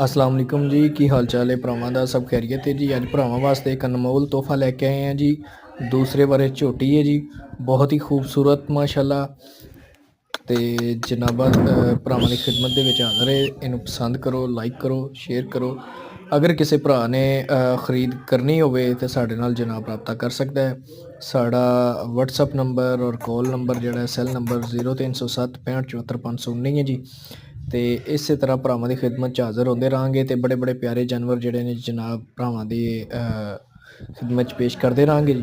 अस्सलाम वालेकुम जी। की हाल चाल है भरावां दा? सब खैरियत है जी। अज भरावां वास्ते एक अनमोल तोहफा लैके आए हैं जी। दूसरे बारे झोटी है जी, बहुत ही खूबसूरत माशाल्लाह। ते जनाबा भरावां दी खिदमत दे विच हाज़र है। इनू पसंद करो, लाइक करो, शेयर करो। अगर किसी भरा ने खरीद करनी होवे ते साडे नाल जनाब रब्ता कर सकदा है। साड़ा व्हाट्सअप नंबर और कॉल नंबर जिहड़ा सेल नंबर 0307 65 74 519 है जी। ते इस तरह भरावां दी खिदमत च हाज़र होंदे रहांगे ते बड़े बड़े प्यारे जानवर जिहड़े ने जनाब भरावां दी खिदमत च पेश करदे रहांगे जी।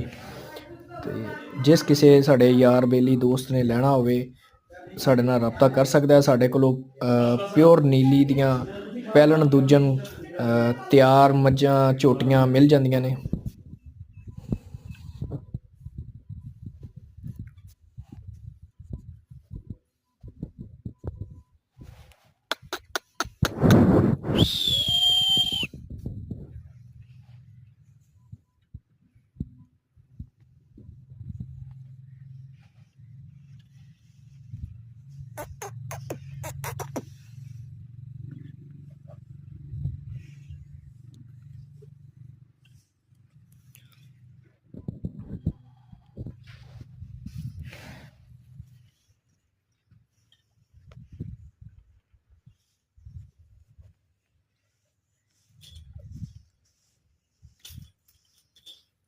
ते जिस किसी साढ़े यार बेली दोस्त ने लैना होवे साढ़े नाल रब्ता कर सकदा है। साढ़े कोलों प्योर नीली दियां पैलन दूजन तैयार मज्झां झोटियां मिल जांदियां ने।